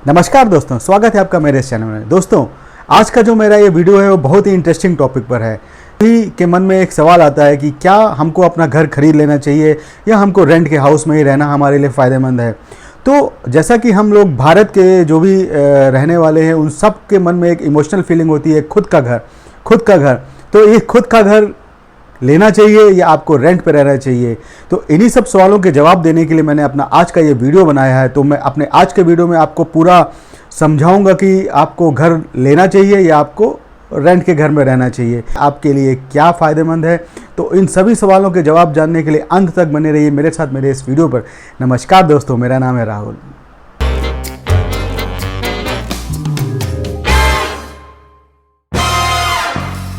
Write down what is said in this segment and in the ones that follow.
नमस्कार दोस्तों, स्वागत है आपका मेरे इस चैनल में। दोस्तों, आज का जो मेरा ये वीडियो है वो बहुत ही इंटरेस्टिंग टॉपिक पर है। सभी के मन में एक सवाल आता है कि क्या हमको अपना घर खरीद लेना चाहिए या हमको रेंट के हाउस में ही रहना हमारे लिए फ़ायदेमंद है। तो जैसा कि हम लोग भारत के जो भी रहने वाले हैं उन सब के मन में एक इमोशनल फीलिंग होती है खुद का घर। तो ये खुद का घर लेना चाहिए या आपको रेंट पे रहना चाहिए। तो इन्हीं सब सवालों के जवाब देने के लिए मैंने अपना आज का ये वीडियो बनाया है। तो मैं अपने आज के वीडियो में आपको पूरा समझाऊंगा कि आपको घर लेना चाहिए या आपको रेंट के घर में रहना चाहिए, आपके लिए क्या फ़ायदेमंद है। तो इन सभी सवालों के जवाब जानने के लिए अंत तक बने रहिए मेरे साथ मेरे इस वीडियो पर। नमस्कार दोस्तों, मेरा नाम है राहुल।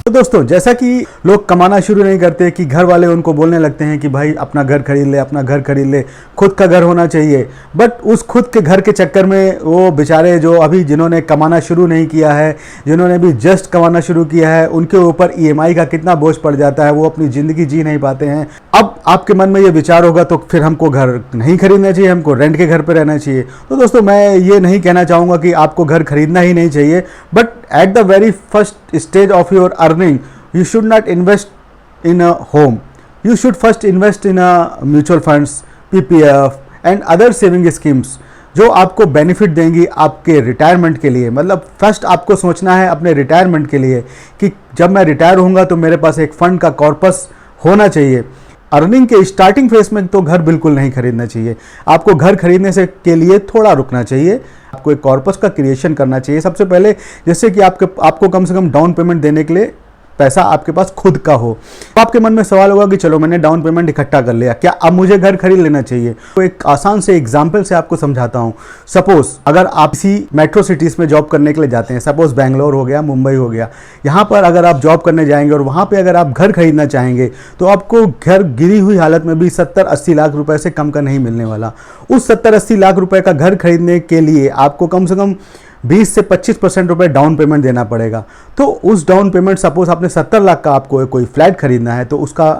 तो दोस्तों, जैसा कि लोग कमाना शुरू नहीं करते कि घर वाले उनको बोलने लगते हैं कि भाई अपना घर खरीद ले, खुद का घर होना चाहिए। बट उस खुद के घर के चक्कर में वो बेचारे जो अभी जिन्होंने कमाना शुरू नहीं किया है, जिन्होंने भी जस्ट कमाना शुरू किया है, उनके ऊपर ईएमआई का कितना बोझ पड़ जाता है, वो अपनी ज़िंदगी जी नहीं पाते हैं। अब आपके मन में ये विचार होगा तो फिर हमको घर नहीं खरीदना चाहिए, हमको रेंट के घर पर रहना चाहिए। तो दोस्तों, मैं ये नहीं कहना चाहूँगा कि आपको घर खरीदना ही नहीं चाहिए, but at the very first stage of your earning you should not invest in a home. You should first invest in a mutual funds, PPF and other saving schemes जो आपको बेनिफिट देंगी आपके रिटायरमेंट के लिए। मतलब first आपको सोचना है अपने रिटायरमेंट के लिए कि जब मैं रिटायर होऊंगा तो मेरे पास एक फंड का कॉर्पस होना चाहिए। अर्निंग के स्टार्टिंग फेज में तो घर बिल्कुल नहीं खरीदना चाहिए। आपको घर खरीदने से के लिए थोड़ा रुकना चाहिए, आपको एक कॉर्पस का क्रिएशन करना चाहिए सबसे पहले, जैसे कि आपको कम से कम डाउन पेमेंट देने के लिए पैसा आपके पास खुद का हो। तो आपके मन में सवाल होगा कि चलो मैंने डाउन पेमेंट इकट्ठा कर लिया, क्या अब मुझे घर खरीद लेना चाहिए। तो एक आसान से एग्जांपल से आपको समझाता हूँ। सपोज अगर आप इसी मेट्रो सिटीज़ में जॉब करने के लिए जाते हैं, सपोज बेंगलोर हो गया, मुंबई हो गया, यहाँ पर अगर आप जॉब करने जाएंगे और वहाँ पर अगर आप घर खरीदना चाहेंगे तो आपको घर गिरी हुई हालत में भी 70-80 लाख रुपए से कम का नहीं मिलने वाला। उस 70-80 लाख रुपए का घर खरीदने के लिए आपको कम से कम 20 से 25% रुपए डाउन पेमेंट देना पड़ेगा। तो उस डाउन पेमेंट, सपोज आपने 70 लाख का आपको कोई फ्लैट खरीदना है तो उसका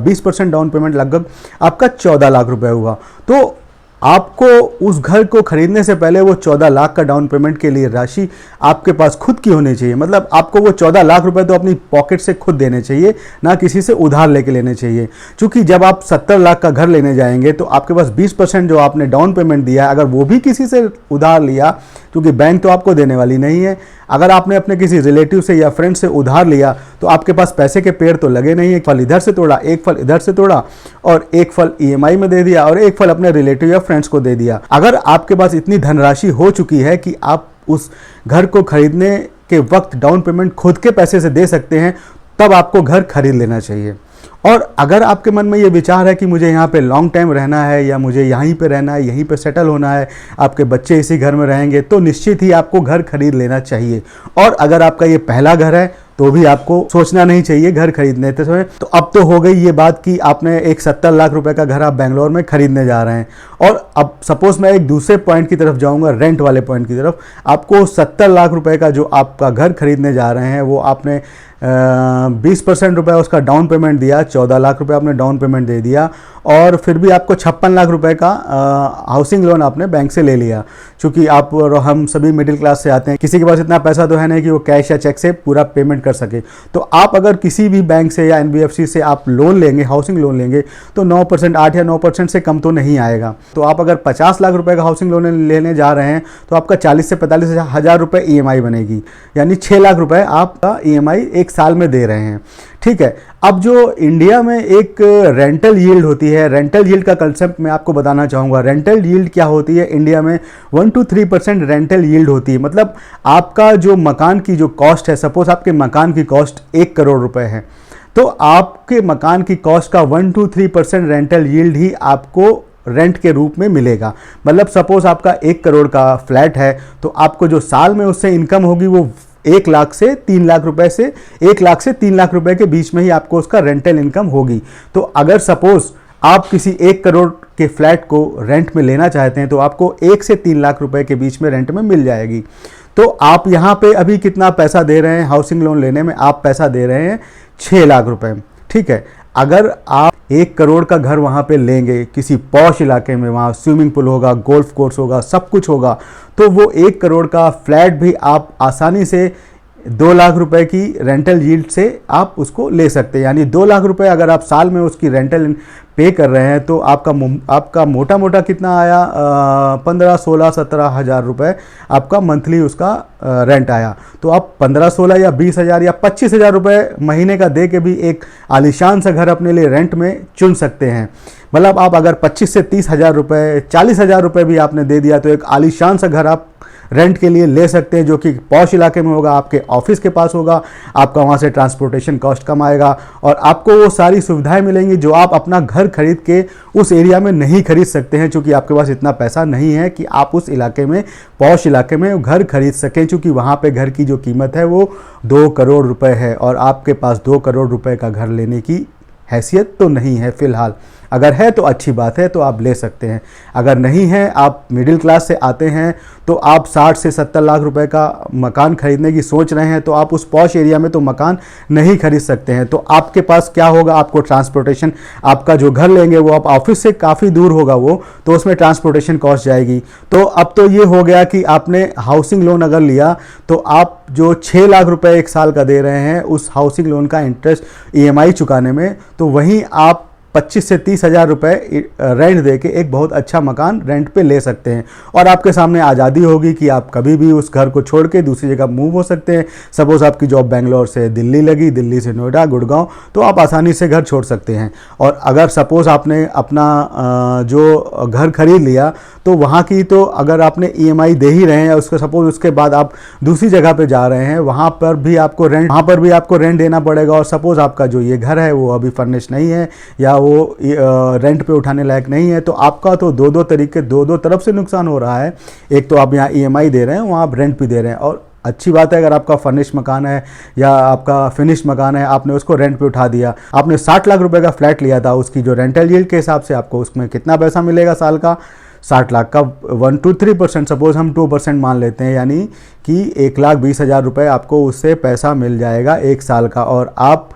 20% डाउन पेमेंट लगभग आपका 14 लाख रुपए हुआ। तो आपको उस घर को खरीदने से पहले वो 14 लाख का डाउन पेमेंट के लिए राशि आपके पास खुद की होनी चाहिए। मतलब आपको वो 14 लाख रुपए तो अपनी पॉकेट से खुद देने चाहिए, ना किसी से उधार लेके लेने चाहिए। क्योंकि जब आप 70 लाख का घर लेने जाएंगे तो आपके पास 20% जो आपने डाउन पेमेंट दिया है, अगर वो भी किसी से उधार लिया, क्योंकि बैंक तो आपको देने वाली नहीं है, अगर आपने अपने किसी रिलेटिव से या फ्रेंड से उधार लिया तो आपके पास पैसे के पेड़ तो लगे नहीं है। एक फल इधर से तोड़ा, एक फल इधर से तोड़ा और एक फल ईएमआई में दे दिया और एक फल अपने रिलेटिव या फ्रेंड्स को दे दिया। अगर आपके पास इतनी धनराशि हो चुकी है कि आप उस घर को खरीदने के वक्त डाउन पेमेंट खुद के पैसे से दे सकते हैं, तब आपको घर खरीद लेना चाहिए। और अगर आपके मन में ये विचार है कि मुझे यहाँ पे लॉन्ग टाइम रहना है या मुझे यहीं पे रहना है, यहीं पे सेटल होना है, आपके बच्चे इसी घर में रहेंगे, तो निश्चित ही आपको घर खरीद लेना चाहिए। और अगर आपका ये पहला घर है तो भी आपको सोचना नहीं चाहिए घर खरीदने के समय। तो अब तो हो गई ये बात कि आपने एक 70 लाख रुपए का घर आप बेंगलोर में खरीदने जा रहे हैं। और अब सपोज मैं एक दूसरे पॉइंट की तरफ जाऊंगा, रेंट वाले पॉइंट की तरफ। आपको 70 लाख रुपए का जो आपका घर खरीदने जा रहे हैं वो आपने 20% रुपये उसका डाउन पेमेंट दिया, 14 लाख रुपए आपने डाउन पेमेंट दे दिया और फिर भी आपको 56 लाख रुपए का हाउसिंग लोन आपने बैंक से ले लिया। चूँकि आप और हम सभी मिडिल क्लास से आते हैं, किसी के पास इतना पैसा तो है नहीं कि वो कैश या चेक से पूरा पेमेंट कर सके। तो आप अगर किसी भी बैंक से या एनबीएफसी से आप लोन लेंगे, हाउसिंग लोन लेंगे, तो 9%, 8 या 9% से कम तो नहीं आएगा। तो आप अगर 50 लाख रुपए का हाउसिंग लोन लेने जा रहे हैं तो आपका 40 से 45 हज़ार रुपये ईएमआई बनेगी, यानी 6 लाख रुपए आपका ईएमआई एक साल में दे रहे हैं। ठीक है। अब जो इंडिया में एक रेंटल यील्ड होती है, रेंटल यील्ड का कंसेप्ट मैं आपको बताना चाहूँगा। रेंटल यील्ड क्या होती है? इंडिया में 1 to 3% रेंटल यील्ड होती है। मतलब आपका जो मकान की जो कॉस्ट है, सपोज आपके मकान की कॉस्ट 1 करोड़ रुपए है, तो आपके मकान की कॉस्ट का 1 to 3% रेंटल यील्ड ही आपको रेंट के रूप में मिलेगा। मतलब सपोज आपका 1 करोड़ का फ्लैट है तो आपको जो साल में उससे इनकम होगी वो 1 लाख से 3 लाख रुपए से 1 लाख से 3 लाख रुपए के बीच में ही आपको उसका रेंटल इनकम होगी। तो अगर सपोज आप किसी 1 करोड़ के फ्लैट को रेंट में लेना चाहते हैं तो आपको 1 से 3 लाख रुपए के बीच में रेंट में मिल जाएगी। तो आप यहाँ पे अभी कितना पैसा दे रहे हैं हाउसिंग लोन लेने में? आप पैसा दे रहे हैं 6 लाख रुपए। ठीक है। अगर आप 1 करोड़ का घर वहाँ पे लेंगे किसी पॉश इलाके में, वहाँ स्विमिंग पूल होगा, गोल्फ कोर्स होगा, सब कुछ होगा, तो वो 1 करोड़ का फ्लैट भी आप आसानी से 2 लाख रुपए की रेंटल यील्ड से आप उसको ले सकते हैं। यानी 2 लाख रुपए अगर आप साल में उसकी रेंटल पे कर रहे हैं तो आपका मोटा मोटा कितना आया, 15-16-17 हज़ार रुपये आपका मंथली उसका रेंट आया। तो आप 15-16 या 20 हज़ार या 25 हज़ार रुपये महीने का दे के भी एक आलीशान सा घर अपने लिए रेंट में चुन सकते हैं। मतलब आप अगर 25 से 30 हज़ार रुपये, 40 हज़ार रुपये भी आपने दे दिया तो एक आलीशान सा घर आप रेंट के लिए ले सकते हैं, जो कि पॉश इलाके में होगा, आपके ऑफिस के पास होगा, आपका वहाँ से ट्रांसपोर्टेशन कॉस्ट कम आएगा और आपको वो सारी सुविधाएं मिलेंगी जो आप अपना घर खरीद के उस एरिया में नहीं खरीद सकते हैं, क्योंकि आपके पास इतना पैसा नहीं है कि आप उस इलाके में, पॉश इलाके में घर खरीद सकें, क्योंकि वहाँ पे घर की जो कीमत है वो 2 करोड़ रुपए है और आपके पास 2 करोड़ रुपए का घर लेने की हैसियत तो नहीं है फ़िलहाल। अगर है तो अच्छी बात है, तो आप ले सकते हैं। अगर नहीं है, आप मिडिल क्लास से आते हैं, तो आप 60 से 70 लाख रुपए का मकान खरीदने की सोच रहे हैं, तो आप उस पॉश एरिया में तो मकान नहीं खरीद सकते हैं। तो आपके पास क्या होगा, आपको ट्रांसपोर्टेशन, आपका जो घर लेंगे वो आप ऑफिस से काफ़ी दूर होगा वो, तो उसमें ट्रांसपोर्टेशन कॉस्ट जाएगी। तो अब तो ये हो गया कि आपने हाउसिंग लोन अगर लिया तो आप जो 6 लाख रुपए एक साल का दे रहे हैं उस हाउसिंग लोन का इंटरेस्ट EMI चुकाने में, तो वहीं आप 25 से 30 हज़ार रुपये रेंट दे के एक बहुत अच्छा मकान रेंट पे ले सकते हैं और आपके सामने आज़ादी होगी कि आप कभी भी उस घर को छोड़ के दूसरी जगह मूव हो सकते हैं। सपोज़ आपकी जॉब बेंगलोर से दिल्ली लगी, दिल्ली से नोएडा, गुड़गांव, तो आप आसानी से घर छोड़ सकते हैं। और अगर सपोज़ आपने अपना जो घर खरीद लिया तो वहाँ की, तो अगर आपने EMI दे ही रहे हैं उसको, सपोज़ उसके बाद आप दूसरी जगह पे जा रहे हैं, वहाँ पर भी आपको रेंट देना पड़ेगा। और सपोज़ आपका जो ये घर है वो अभी फर्निश नहीं है या वो रेंट पे उठाने लायक नहीं है, तो आपका तो दो तरफ से नुकसान हो रहा है। एक तो आप यहाँ EMI दे रहे हैं, वहाँ आप रेंट भी दे रहे हैं। और अच्छी बात है अगर आपका फर्निश मकान है या आपका फिनिश मकान है, आपने उसको रेंट पे उठा दिया, आपने 60 लाख रुपए का फ्लैट लिया था, उसकी जो रेंटल यील्ड के हिसाब से आपको उसमें कितना पैसा मिलेगा साल का, 60 लाख का 1-3%, सपोज हम 2% मान लेते हैं, यानी कि 1,20,000 रुपये आपको उससे पैसा मिल जाएगा एक साल का। और आप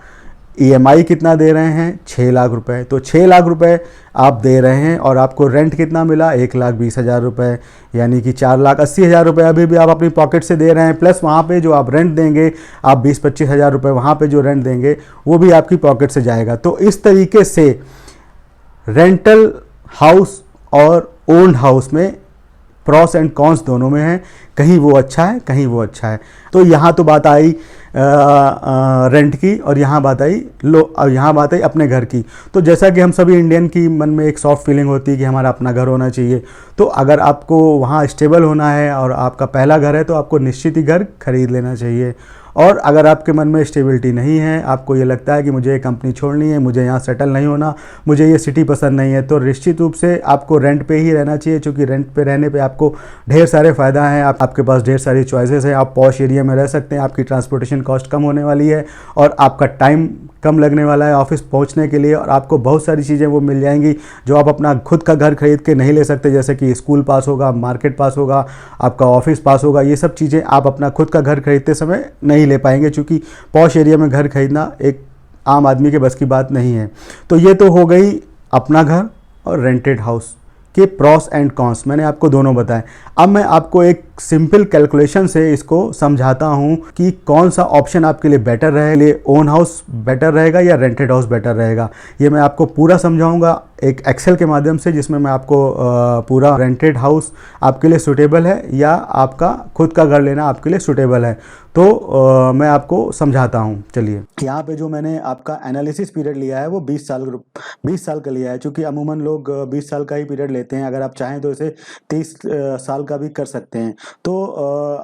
EMI कितना दे रहे हैं, 6 लाख रुपए, तो 6 लाख रुपए आप दे रहे हैं और आपको रेंट कितना मिला, 1,20,000 रुपये, यानी कि 4,80,000 रुपये अभी भी आप अपनी पॉकेट से दे रहे हैं। प्लस वहाँ पे जो आप रेंट देंगे, आप 20-25 हज़ार रुपये वहाँ पे जो रेंट देंगे वो भी आपकी पॉकेट से जाएगा। तो इस तरीके से रेंटल हाउस और ओन्ड हाउस में प्रॉस एंड कॉन्स दोनों में है, कहीं वो अच्छा है, कहीं वो अच्छा है। तो यहाँ तो बात आई रेंट की और यहाँ बात आई अपने घर की। तो जैसा कि हम सभी इंडियन की मन में एक सॉफ्ट फीलिंग होती है कि हमारा अपना घर होना चाहिए, तो अगर आपको वहाँ स्टेबल होना है और आपका पहला घर है तो आपको निश्चित ही घर खरीद लेना चाहिए। और अगर आपके मन में स्टेबिलिटी नहीं है, आपको ये लगता है कि मुझे ये कंपनी छोड़नी है, मुझे यहाँ सेटल नहीं होना, मुझे ये सिटी पसंद नहीं है, तो निश्चित रूप से आपको रेंट पे ही रहना चाहिए, क्योंकि रेंट पे रहने पे आपको ढेर सारे फ़ायदा हैं। आपके पास ढेर सारी चॉइसेस हैं, आप पॉश एरिया में रह सकते हैं, आपकी ट्रांसपोर्टेशन कॉस्ट कम होने वाली है और आपका टाइम कम लगने वाला है ऑफिस पहुंचने के लिए, और आपको बहुत सारी चीज़ें वो मिल जाएंगी जो आप अपना खुद का घर खरीद के नहीं ले सकते, जैसे कि स्कूल पास होगा, मार्केट पास होगा, आपका ऑफिस पास होगा। ये सब चीज़ें आप अपना खुद का घर खरीदते समय नहीं ले पाएंगे, क्योंकि पॉश एरिया में घर खरीदना एक आम आदमी के बस की बात नहीं है। तो ये तो हो गई अपना घर और रेंटेड हाउस के प्रॉस एंड कॉन्स, मैंने आपको दोनों बताए। अब मैं आपको एक सिंपल कैलकुलेशन से इसको समझाता हूँ कि कौन सा ऑप्शन आपके लिए बेटर रहेगा, ओन हाउस बेटर रहेगा या रेंटेड हाउस बेटर रहेगा। ये मैं आपको पूरा समझाऊंगा एक एक्सेल के माध्यम से, जिसमें मैं आपको पूरा रेंटेड हाउस आपके लिए सूटेबल है या आपका खुद का घर लेना आपके लिए सूटेबल है, तो मैं आपको समझाता हूँ। चलिए, यहाँ पे जो मैंने आपका एनालिसिस पीरियड लिया है वो 20 साल का लिया है, क्योंकि अमूमन लोग 20 साल का ही पीरियड लेते हैं। अगर आप चाहें तो इसे 30 साल का भी कर सकते हैं। तो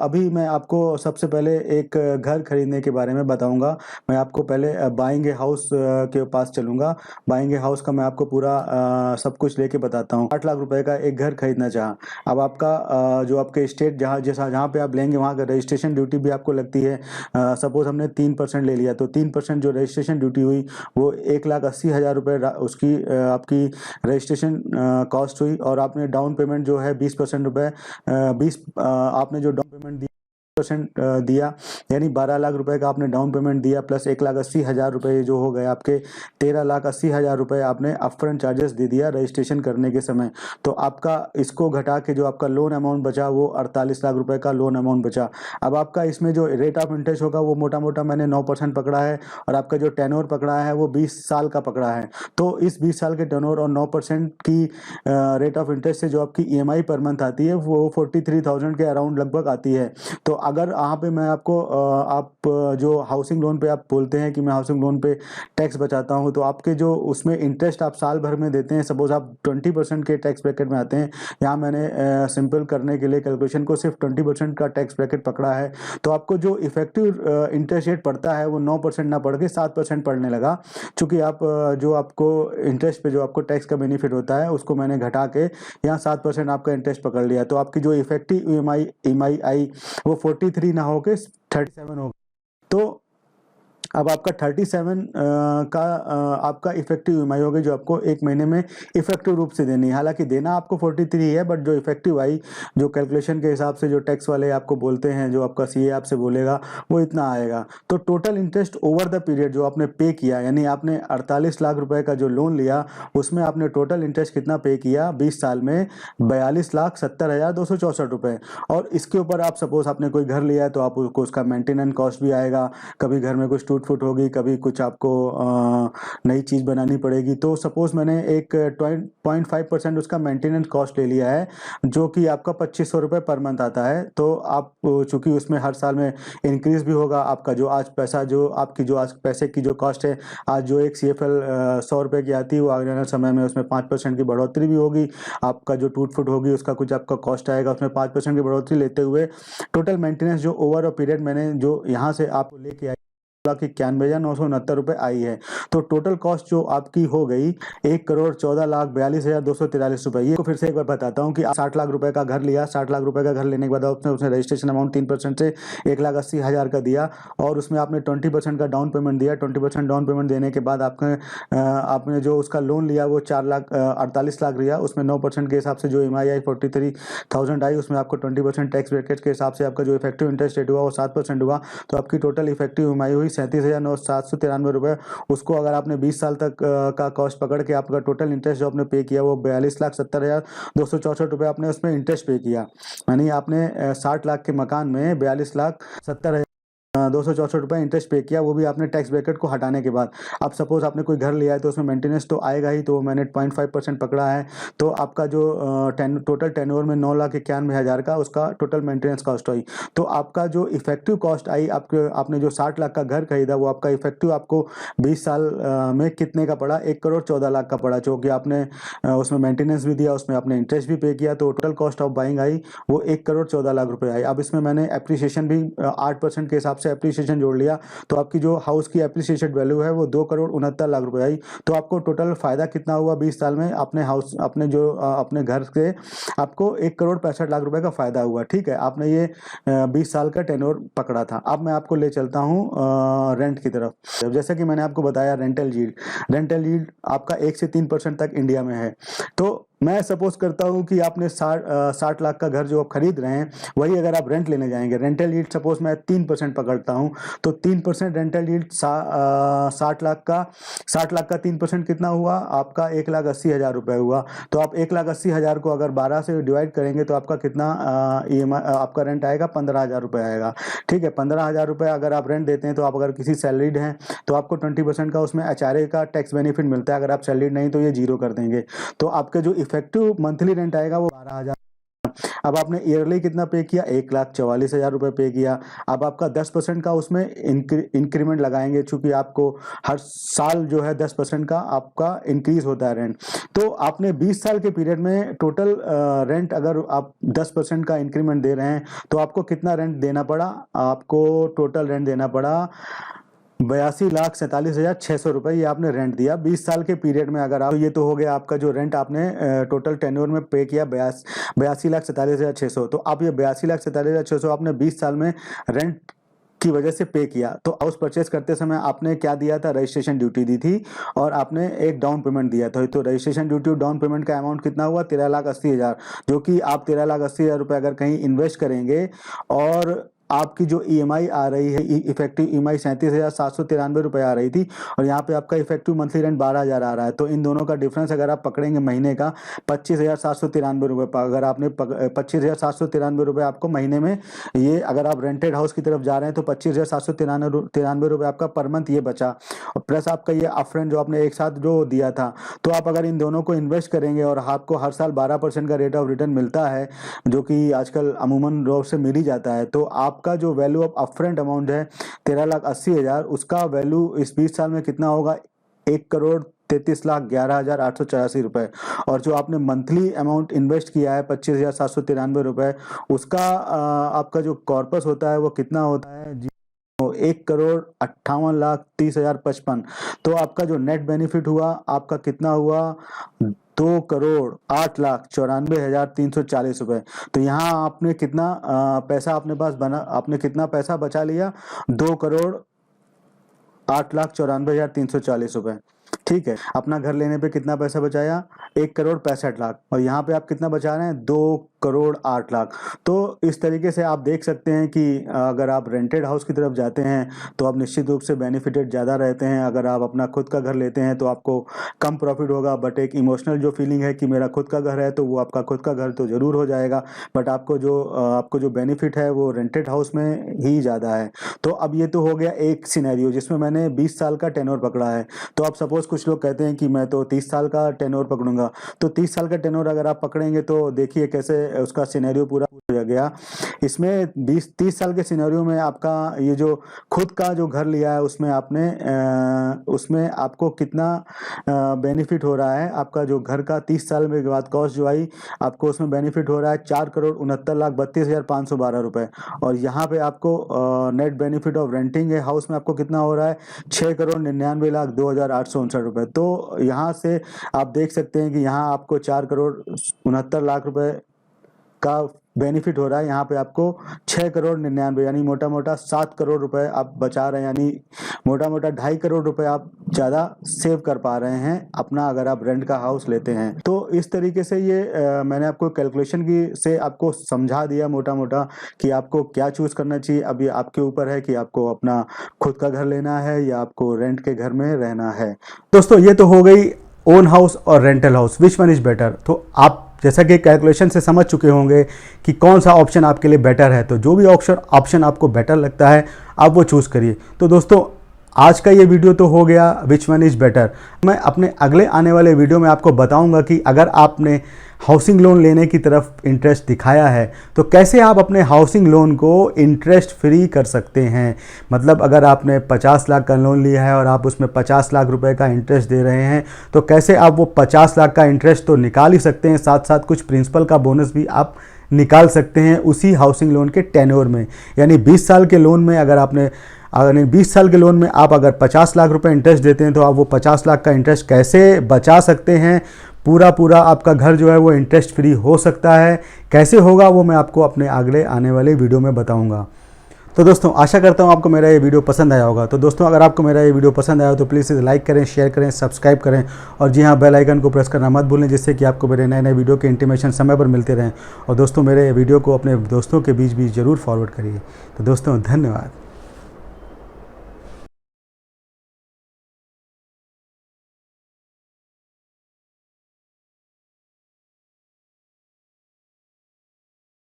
अभी मैं आपको सबसे पहले एक घर खरीदने के बारे में बताऊंगा। मैं आपको पहले बाइंग हाउस के पास चलूंगा। बाइंग हाउस का मैं आपको पूरा सब कुछ लेके बताता हूँ। 8 लाख रुपए का एक घर खरीदना चाहा, अब आपका जो आपके स्टेट जहाँ पे आप लेंगे वहाँ का रजिस्ट्रेशन ड्यूटी भी आपको लगती है। सपोज हमने 3% ले लिया, तो 3% जो रजिस्ट्रेशन ड्यूटी हुई वो 1,80,000 रुपये उसकी आपकी रजिस्ट्रेशन कॉस्ट हुई। और आपने डाउन पेमेंट जो है 20% रुपये, आपने जो डाउन पेमेंट दी % दिया, यानी 12 लाख रुपए का आपने डाउन पेमेंट दिया, प्लस 1,80,000 रुपए जो हो गए आपके 13,80,000 रुपए आपने अपफ्रंट चार्जेस दे दिया रजिस्ट्रेशन करने के समय। तो आपका इसको घटा के जो आपका लोन अमाउंट बचा वो 48 लाख रुपए का लोन अमाउंट बचा। अब आपका इसमें जो रेट ऑफ इंटरेस्ट होगा वो मोटा मोटा मैंने 9% पकड़ा है, और आपका जो टेन्योर पकड़ा है वो 20 साल का पकड़ा है। तो इस 20 साल के टेन्योर और 9% की रेट ऑफ इंटरेस्ट से जो आपकी EMI पर मंथ आती है वो 43,000 के अराउंड लगभग आती है। तो अगर यहाँ पे मैं आपको आप जो हाउसिंग लोन पे आप बोलते हैं कि मैं हाउसिंग लोन पे टैक्स बचाता हूँ, तो आपके जो उसमें इंटरेस्ट आप साल भर में देते हैं, सपोज आप 20% के टैक्स ब्रैकेट में आते हैं, यहाँ मैंने सिंपल करने के लिए कैलकुलेशन को सिर्फ 20% का टैक्स ब्रैकेट पकड़ा है, तो आपको जो इफेक्टिव इंटरेस्ट रेट पड़ता है वो 9% ना पड़ के 7% पड़ने लगा। चूंकि आप जो आपको इंटरेस्ट पे जो आपको टैक्स का बेनिफिट होता है उसको मैंने घटा के यहाँ 7% आपका इंटरेस्ट पकड़ लिया, तो आपकी जो इफेक्टिव EMI आई वो 43 ना होके 37 हो। तो अब आपका 37 का आपका इफेक्टिव EMI होगी जो आपको एक महीने में इफेक्टिव रूप से देनी है। हालांकि देना आपको 43 है, बट जो इफेक्टिव आई जो कैलकुलेशन के हिसाब से जो टैक्स वाले आपको बोलते हैं, जो आपका CA आपसे बोलेगा वो इतना आएगा। तो total interest over the period जो आपने पे किया, यानी आपने 48 लाख रुपए का जो लोन लिया उसमें आपने टोटल इंटरेस्ट कितना पे किया 20 साल में, 42,70,264 रुपए। और इसके ऊपर आप सपोज आपने कोई घर लिया है तो आपको उसका मेंटेनेंस कॉस्ट भी आएगा, कभी घर में कुछ टूट फूट होगी, कभी कुछ आपको नई चीज़ बनानी पड़ेगी। तो सपोज मैंने एक 0.5% उसका मेंटेनेंस कॉस्ट ले लिया है जो कि आपका 2,500 रुपये पर मंथ आता है। तो आप चूंकि उसमें हर साल में इंक्रीज भी होगा, आपका जो आज पैसा जो आपकी जो आज पैसे की जो कॉस्ट है, आज जो एक CFL 100 रुपये की आती है वो आने वाले समय में उसमें 5% की बढ़ोतरी भी होगी। आपका जो टूट फूट होगी उसका कुछ आपका कॉस्ट आएगा, उसमें 5% की बढ़ोतरी लेते हुए टोटल मेंटेनेंस जो ओवर अ पीरियड मैंने जो यहाँ से आपको लेके आई 91,969 रुपए आई है। तो टोटल कॉस्ट जो आपकी हो गई 1,14,42,243 रुपए। ये को फिर से एक बार बताता हूँ कि 60 लाख रुपए का घर लिया, 60 लाख रुपए का घर लेने के बाद उसने रजिस्ट्रेशन अमाउंट 3% से 1,80,000 का दिया, और उसमें आपने 20% का डाउन पेमेंट दिया। 20% डाउन पेमेंट देने के बाद आपने जो उसका लोन लिया वो 4,48 लाख लिया, उसमें 9% के हिसाब से जो EMI आई 43,000 आई, उसमें आपको 20% टैक्स ब्रैकेट के हिसाब से आपका जो इफेक्टिव इंटरेस्ट रेट हुआ वो 7% हुआ। तो आपकी टोटल इफेक्टिव EMI हुई 37,793 रुपए। उसको अगर आपने 20 साल तक का कॉस्ट पकड़ के आपका टोटल इंटरेस्ट जो आपने पे किया वो 42,70,264 रुपए आपने उसमें इंटरेस्ट पे किया। यानी आपने 60 लाख के मकान में 42,70,264 रुपये इंटरेस्ट पे किया, वो भी आपने टैक्स ब्रैकेट को हटाने के बाद। अब सपोज आपने कोई घर लिया है तो उसमें मेंटेनेंस तो आएगा ही, तो मैंने 0.5% पकड़ा है। तो आपका जो टोटल टेन्योर में 9,91,000 का उसका टोटल मेंटेनेंस कॉस्ट आई। तो आपका जो इफेक्टिव कॉस्ट आई आपने जो 60 लाख का घर खरीदा वो आपका इफेक्टिव आपको 20 साल में कितने का पड़ा, 1,14,00,000 का पड़ा, जो कि आपने उसमें मेंटेनेंस भी दिया, उसमें आपने इंटरेस्ट भी पे किया। तो total cost of buying I वो 1,14,00,000 रुपए आई। अब इसमें मैंने एप्रिसिएशन भी 8% के हिसाब से एप्रिसिएशन जोड़ लिया, तो आपकी जो हाउस की एप्रिसिएटेड वैल्यू है वो 2,69,00,000 रुपए आई। तो आपको टोटल फायदा कितना हुआ 20 साल में अपने हाउस अपने जो अपने घर से आपको 1,65,00,000 रुपए का फायदा हुआ। ठीक है, आपने ये 20 साल का टेन्योर पकड़ा था। अब मैं आपको ले चलता हूँ रेंट की तरफ। जैसा कि मैंने आपको बताया रेंटल यील्ड आपका 1 से 3% तक इंडिया में है। तो मैं सपोज करता हूँ कि आपने 60 लाख का घर जो आप खरीद रहे हैं वही अगर आप रेंट लेने जाएंगे, रेंटल यील्ड सपोज मैं 3% पकड़ता हूँ, तो 3% रेंटल यील्ड 60 लाख का 3% कितना हुआ आपका 1,80,000 रुपये हुआ। तो आप 1,80,000 को अगर 12 से डिवाइड करेंगे तो आपका कितना EMI आपका रेंट आएगा 15,000 रुपये आएगा। ठीक है, 15,000 रुपये अगर आप रेंट देते हैं तो आप अगर किसी सैलरीड हैं तो आपको 20% का उसमें HRA का टैक्स बेनिफिट मिलता है। अगर आप सैलरीड नहीं तो ये 0 कर देंगे। तो आपके जो इफेक्टिव मंथली रेंट आएगा वो 12,000। अब आपने ईयरली कितना पे किया 1,44,000 रुपये पे किया। अब आपका 10% का उसमें इंक्रीमेंट लगाएंगे, चूंकि आपको हर साल जो है 10% का आपका इंक्रीज होता है रेंट। तो आपने 20 साल के पीरियड में टोटल रेंट अगर आप 10% का इंक्रीमेंट दे रहे हैं तो आपको कितना रेंट देना पड़ा, आपको टोटल रेंट देना पड़ा 82,47,600 रुपये। ये आपने रेंट दिया 20 साल के पीरियड में। अगर आप ये तो हो गया आपका जो रेंट आपने टोटल टेन्योर में पे किया 82,47,600। तो आप ये 82,47,600 आपने 20 साल में रेंट की वजह से पे किया। तो हाउस परचेस करते समय आपने क्या दिया था, रजिस्ट्रेशन ड्यूटी दी थी और आपने एक डाउन पेमेंट दिया था। तो रजिस्ट्रेशन ड्यूटी और डाउन पेमेंट का अमाउंट कितना हुआ 13,80,000, जो कि आप 13,80,000 रुपये अगर कहीं इन्वेस्ट करेंगे और आपकी जो ईएमआई आ रही है, इफेक्टिव ईएमआई 37,793 रुपये आ रही थी, और यहाँ पे आपका इफेक्टिव मंथली रेंट 12,000 आ रहा है। तो इन दोनों का डिफरेंस अगर आप पकड़ेंगे महीने का 25,793 रुपये, अगर आपने 25,793 रुपये आपको महीने में, ये अगर आप रेंटेड हाउस की तरफ जा रहे हैं तो 25,793 रुपये आपका पर मंथ ये बचा, और प्लस आपका ये अपफ्रंट जो आपने एक साथ जो दिया था। तो आप अगर इन दोनों को इन्वेस्ट करेंगे और आपको हर साल 12% का रेट ऑफ रिटर्न मिलता है, जो कि आजकल अमूमन रोड से मिल ही जाता है, तो आपका जो वैल्यू ऑफ अपफ्रंट अमाउंट है 13,80,000, उसका वैल्यू इस 20 साल में कितना होगा, 1,33,11,884 रुपए। और जो आपने मंथली अमाउंट इन्वेस्ट किया है 25,793 रुपए, उसका आपका जो कॉर्पस होता है वो कितना होता है जी, 1,58,30,055। तो आपका जो नेट बेनिफिट हुआ आपका कितना हुआ, 2,08,94,340 रुपए। तो यहाँ आपने कितना पैसा अपने पास बना, आपने कितना पैसा बचा लिया, 2,08,94,340 रुपए। ठीक है, अपना घर लेने पे कितना पैसा बचाया, 1,65,00,000, और यहाँ पे आप कितना बचा रहे हैं, 2,08,00,000। तो इस तरीके से आप देख सकते हैं कि अगर आप रेंटेड हाउस की तरफ जाते हैं तो आप निश्चित रूप से बेनिफिटेड ज़्यादा रहते हैं। अगर आप अपना खुद का घर लेते हैं तो आपको कम प्रॉफिट होगा, बट एक इमोशनल जो फीलिंग है कि मेरा खुद का घर है, तो वो आपका खुद का घर तो ज़रूर हो जाएगा, बट आपको जो बेनिफिट है वो रेंटेड हाउस में ही ज़्यादा है। तो अब ये तो हो गया एक सिनेरियो जिसमें मैंने 20 साल का टेन्योर पकड़ा है। तो अब सपोज कुछ लोग कहते हैं कि मैं तो 30 साल का टेन्योर पकड़ूंगा, तो 30 साल का टेन्योर अगर आप पकड़ेंगे तो देखिए कैसे उसका सिनेरियो पूरा हो गया। इसमें 20-30 साल के सिनेरियो में आपका ये जो खुद का जो घर लिया है उसमें आपको कितना बेनिफिट हो रहा है, आपका जो घर का 30 साल में के बाद कॉस्ट जो आई आपको उसमें बेनिफिट हो रहा है 4,69,32,512 रुपए। और यहाँ पे आपको नेट बेनिफिट ऑफ रेंटिंग है हाउस में आपको कितना हो रहा है, 6,99,02,859 रुपए। तो यहाँ से आप देख सकते हैं कि यहाँ आपको 4,69,00,000 रुपए का बेनिफिट हो रहा है, यहाँ पे आपको 6,99,00,000 यानी मोटा मोटा 7 करोड़ रुपए आप बचा रहे हैं, यानी मोटा मोटा 2.5 करोड़ रुपए आप ज़्यादा सेव कर पा रहे हैं अपना, अगर आप रेंट का हाउस लेते हैं। तो इस तरीके से ये मैंने आपको कैलकुलेशन की से आपको समझा दिया मोटा मोटा कि आपको क्या चूज़ करना चाहिए। अब ये आपके ऊपर है कि आपको अपना खुद का घर लेना है या आपको रेंट के घर में रहना है। दोस्तों ये तो हो गई ओन हाउस और rental house, which one is better. तो आप जैसा कि कैलकुलेशन से समझ चुके होंगे कि कौन सा ऑप्शन आपके लिए बेटर है, तो जो भी ऑप्शन आपको बेटर लगता है आप वो चूज़ करिए। तो दोस्तों आज का ये वीडियो तो हो गया विच वन इज़ बेटर। मैं अपने अगले आने वाले वीडियो में आपको बताऊंगा कि अगर आपने हाउसिंग लोन लेने की तरफ इंटरेस्ट दिखाया है तो कैसे आप अपने हाउसिंग लोन को इंटरेस्ट फ्री कर सकते हैं। मतलब अगर आपने 50 लाख का लोन लिया है और आप उसमें 50 लाख रुपए का इंटरेस्ट दे रहे हैं, तो कैसे आप वो 50 लाख का इंटरेस्ट तो निकाल ही सकते हैं, साथ साथ कुछ प्रिंसिपल का बोनस भी आप निकाल सकते हैं उसी हाउसिंग लोन के टेन्योर में। यानी 20 साल के लोन में अगर 20 साल के लोन में आप अगर 50 लाख रुपए इंटरेस्ट देते हैं तो आप वो 50 लाख का इंटरेस्ट कैसे बचा सकते हैं, पूरा आपका घर जो है वो इंटरेस्ट फ्री हो सकता है। कैसे होगा वो मैं आपको अपने अगले आने वाले वीडियो में बताऊंगा। तो दोस्तों आशा करता हूँ आपको मेरा ये वीडियो पसंद आया होगा। तो दोस्तों अगर आपको मेरा ये वीडियो पसंद आया हो तो प्लीज़ इसे लाइक करें, शेयर करें, सब्सक्राइब करें, और जी हाँ बेल आइकन को प्रेस करना मत भूलें, जिससे कि आपको मेरे नए नए वीडियो के इंटीमेशन समय पर मिलते रहें। और दोस्तों मेरे वीडियो को अपने दोस्तों के बीच भी ज़रूर फॉरवर्ड करिए। तो दोस्तों धन्यवाद।